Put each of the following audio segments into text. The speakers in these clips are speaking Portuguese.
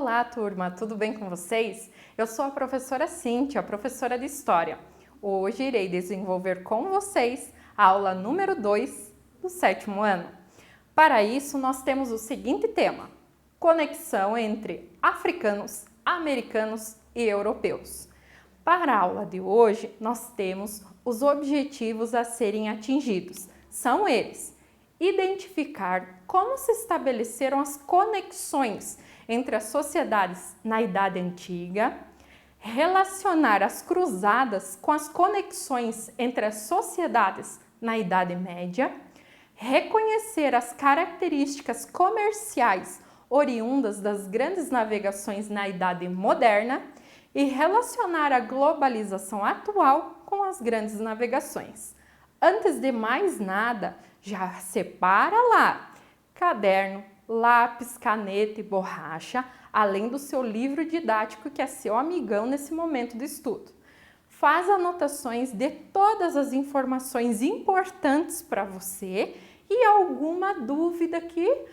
Olá, turma! Tudo bem com vocês? Eu sou a professora Cíntia, professora de História. Hoje irei desenvolver com vocês a aula número 2 do 7º ano. Para isso, nós temos o seguinte tema: conexão entre africanos, americanos e europeus. Para a aula de hoje, nós temos os objetivos a serem atingidos. São eles: identificar como se estabeleceram as conexões entre as sociedades na Idade Antiga, relacionar as cruzadas com as conexões entre as sociedades na Idade Média, reconhecer as características comerciais oriundas das grandes navegações na Idade Moderna e relacionar a globalização atual com as grandes navegações. Antes de mais nada, já separa lá caderno, lápis, caneta e borracha, além do seu livro didático que é seu amigão nesse momento do estudo. Faz anotações de todas as informações importantes para você e alguma dúvida que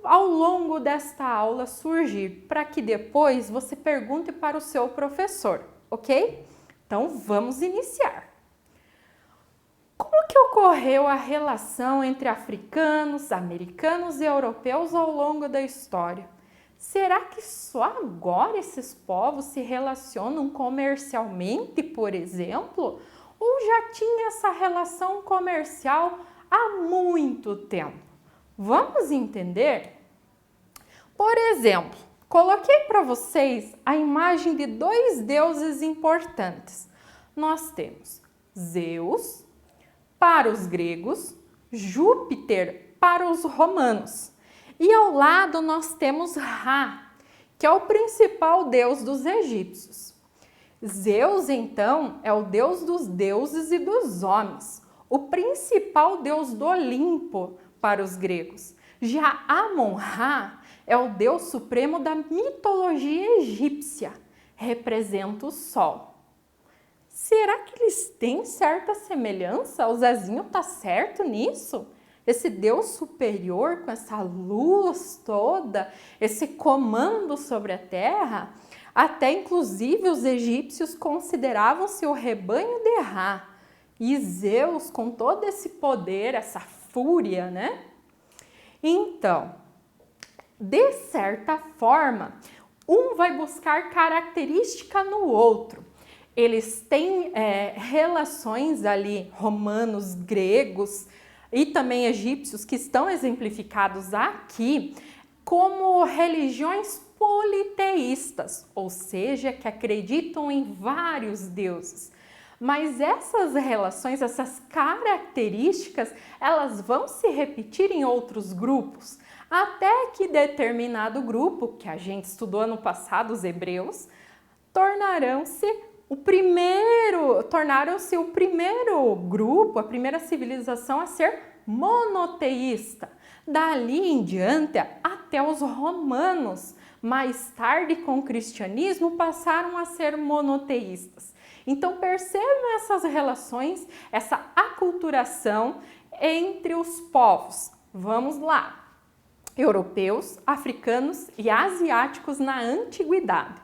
ao longo desta aula surgir, para que depois você pergunte para o seu professor, ok? Então vamos iniciar. Como que ocorreu a relação entre africanos, americanos e europeus ao longo da história? Será que só agora esses povos se relacionam comercialmente, por exemplo? Ou já tinha essa relação comercial há muito tempo? Vamos entender? Por exemplo, coloquei para vocês a imagem de dois deuses importantes. Nós temos Zeus para os gregos, Júpiter para os romanos. E ao lado nós temos Ra, que é o principal deus dos egípcios. Zeus, então, é o deus dos deuses e dos homens, o principal deus do Olimpo para os gregos. Já Amon-Ra é o deus supremo da mitologia egípcia, representa o sol. Será que eles têm certa semelhança? O Zezinho tá certo nisso? Esse Deus superior com essa luz toda, esse comando sobre a terra, até inclusive os egípcios consideravam-se o rebanho de Ra. E Zeus com todo esse poder, essa fúria, né? Então, de certa forma, um vai buscar característica no outro. Eles têm relações ali, romanos, gregos e também egípcios, que estão exemplificados aqui como religiões politeístas, ou seja, que acreditam em vários deuses. Mas essas relações, essas características, elas vão se repetir em outros grupos, até que determinado grupo, que a gente estudou ano passado, os hebreus, tornaram-se o primeiro grupo, a primeira civilização a ser monoteísta. Dali em diante, até os romanos, mais tarde com o cristianismo, passaram a ser monoteístas. Então percebam essas relações, essa aculturação entre os povos. Vamos lá. Europeus, africanos e asiáticos na antiguidade.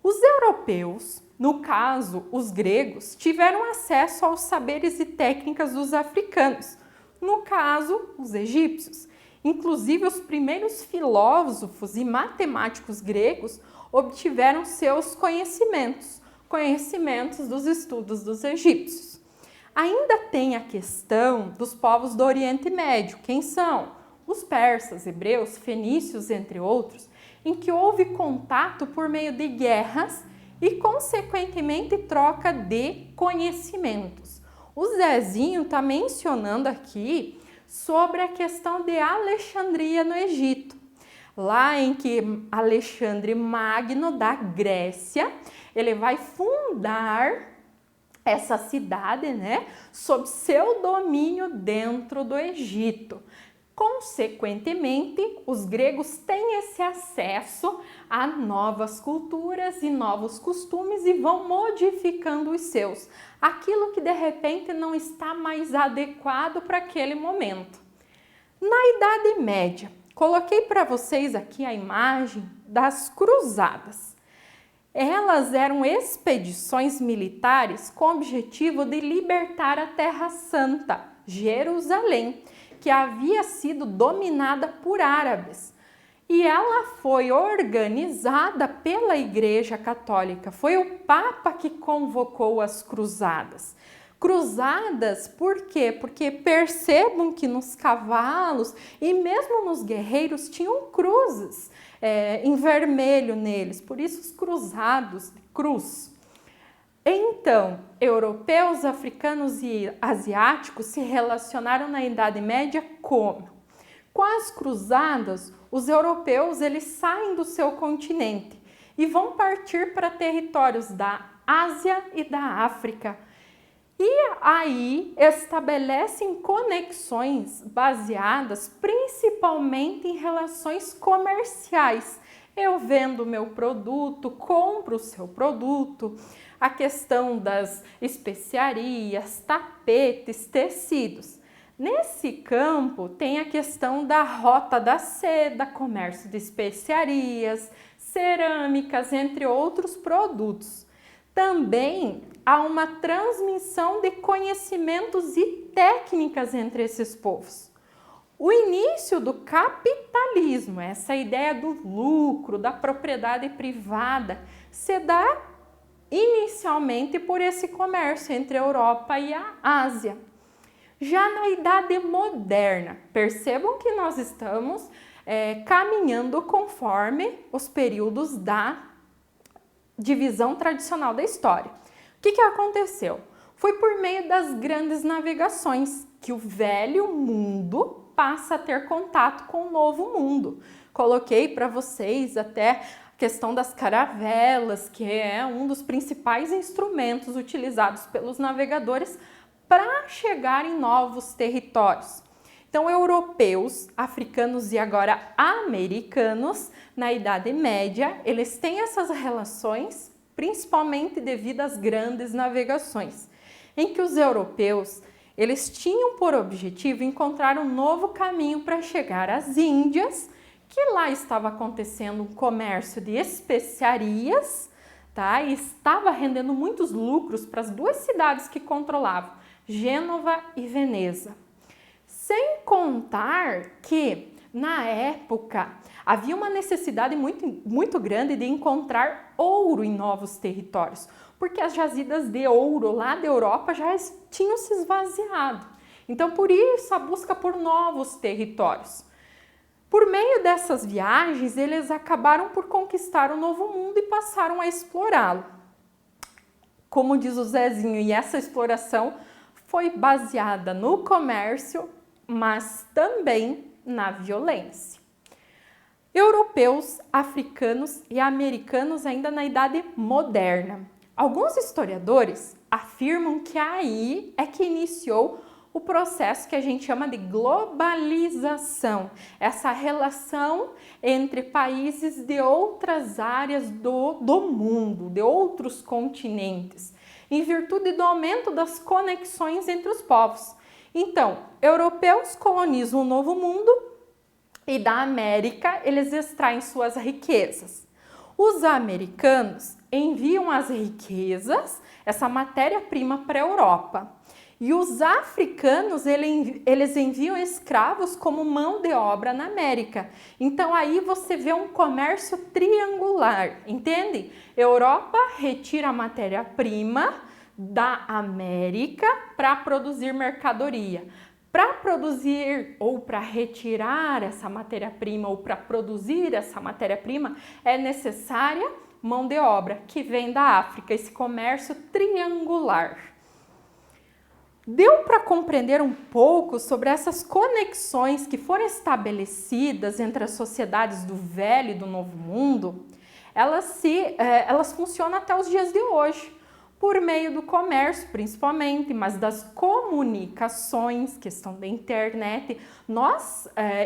Os europeus, no caso, os gregos, tiveram acesso aos saberes e técnicas dos africanos, no caso, os egípcios. Inclusive, os primeiros filósofos e matemáticos gregos obtiveram seus conhecimentos dos estudos dos egípcios. Ainda tem a questão dos povos do Oriente Médio. Quem são? Os persas, hebreus, fenícios, entre outros, em que houve contato por meio de guerras e, consequentemente, troca de conhecimentos. O Zezinho está mencionando aqui sobre a questão de Alexandria no Egito, lá em que Alexandre Magno, da Grécia, ele vai fundar essa cidade, né, sob seu domínio dentro do Egito. Consequentemente, os gregos têm esse acesso a novas culturas e novos costumes e vão modificando os seus, aquilo que de repente não está mais adequado para aquele momento. Na Idade Média, Coloquei para vocês aqui a imagem das cruzadas. Elas eram expedições militares com o objetivo de libertar a Terra Santa, Jerusalém, que havia sido dominada por árabes. E ela foi organizada pela Igreja Católica. Foi o Papa que convocou as cruzadas. Cruzadas, por quê? Porque percebam que nos cavalos e mesmo nos guerreiros tinham cruzes em vermelho neles, por isso os cruzados de cruz. Então, europeus, africanos e asiáticos se relacionaram na Idade Média como? Com as cruzadas, os europeus eles saem do seu continente e vão partir para territórios da Ásia e da África. E aí estabelecem conexões baseadas principalmente em relações comerciais. Eu vendo o meu produto, compro o seu produto, a questão das especiarias, tapetes, tecidos. Nesse campo tem a questão da rota da seda, comércio de especiarias, cerâmicas, entre outros produtos. Também há uma transmissão de conhecimentos e técnicas entre esses povos. O início do capitalismo, essa ideia do lucro, da propriedade privada, se dá inicialmente por esse comércio entre a Europa e a Ásia. Já na Idade Moderna, percebam que nós estamos caminhando conforme os períodos da divisão tradicional da história. O que aconteceu? Foi por meio das grandes navegações que o velho mundo passa a ter contato com o novo mundo. Coloquei para vocês até a questão das caravelas, que é um dos principais instrumentos utilizados pelos navegadores para chegar em novos territórios. Então, europeus, africanos e agora americanos, na Idade Média, eles têm essas relações, principalmente devido às grandes navegações, em que os europeus, eles tinham por objetivo encontrar um novo caminho para chegar às Índias, que lá estava acontecendo um comércio de especiarias, tá? E estava rendendo muitos lucros para as duas cidades que controlavam, Gênova e Veneza. Sem contar que, na época, havia uma necessidade muito grande de encontrar ouro em novos territórios, porque as jazidas de ouro lá da Europa já tinham se esvaziado. Então, por isso, a busca por novos territórios. Por meio dessas viagens, eles acabaram por conquistar o novo mundo e passaram a explorá-lo. Como diz o Zezinho, e essa exploração foi baseada no comércio, mas também na violência. Europeus, africanos e americanos ainda na Idade Moderna. Alguns historiadores afirmam que aí é que iniciou o processo que a gente chama de globalização, essa relação entre países de outras áreas do mundo, de outros continentes, em virtude do aumento das conexões entre os povos. Então, europeus colonizam o Novo Mundo e da América eles extraem suas riquezas. Os americanos enviam as riquezas, essa matéria-prima para a Europa. E os africanos, eles enviam escravos como mão de obra na América. Então aí você vê um comércio triangular, entende? Europa retira a matéria-prima da América para produzir mercadoria. Para produzir ou para retirar essa matéria-prima ou para produzir essa matéria-prima é necessária mão de obra que vem da África, esse comércio triangular. Deu para compreender um pouco sobre essas conexões que foram estabelecidas entre as sociedades do Velho e do Novo Mundo? Elas funcionam até os dias de hoje. por meio do comércio, principalmente, mas das comunicações, questão da internet,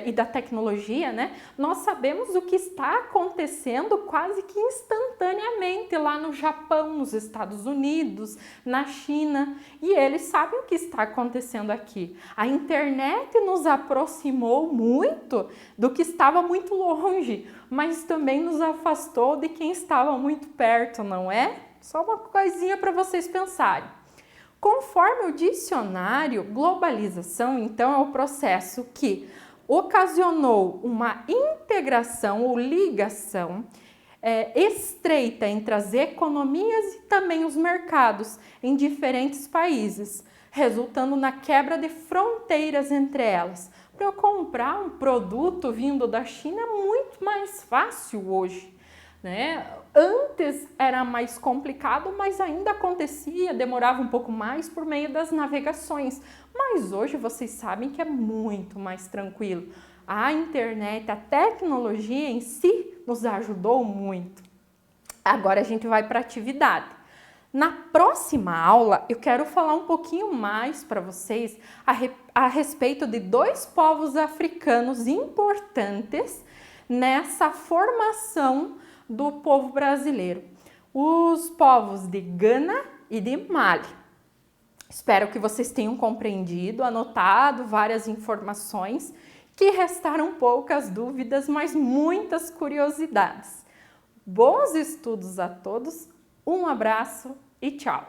e da tecnologia, né? Nós sabemos o que está acontecendo quase que instantaneamente lá no Japão, nos Estados Unidos, na China, e eles sabem o que está acontecendo aqui. A internet nos aproximou muito do que estava muito longe, mas também nos afastou de quem estava muito perto, não é? Só uma coisinha para vocês pensarem. Conforme o dicionário, globalização, então, é o processo que ocasionou uma integração ou ligação estreita entre as economias e também os mercados em diferentes países, resultando na quebra de fronteiras entre elas. Para eu comprar um produto vindo da China é muito mais fácil hoje, né? Antes era mais complicado, mas ainda acontecia, demorava um pouco mais por meio das navegações. Mas hoje vocês sabem que é muito mais tranquilo. A internet, a tecnologia em si nos ajudou muito. Agora a gente vai para a atividade. Na próxima aula eu quero falar um pouquinho mais para vocês a respeito de dois povos africanos importantes nessa formação do povo brasileiro, os povos de Gana e de Mali. Espero que vocês tenham compreendido, anotado várias informações, que restaram poucas dúvidas, mas muitas curiosidades. Bons estudos a todos, um abraço e tchau!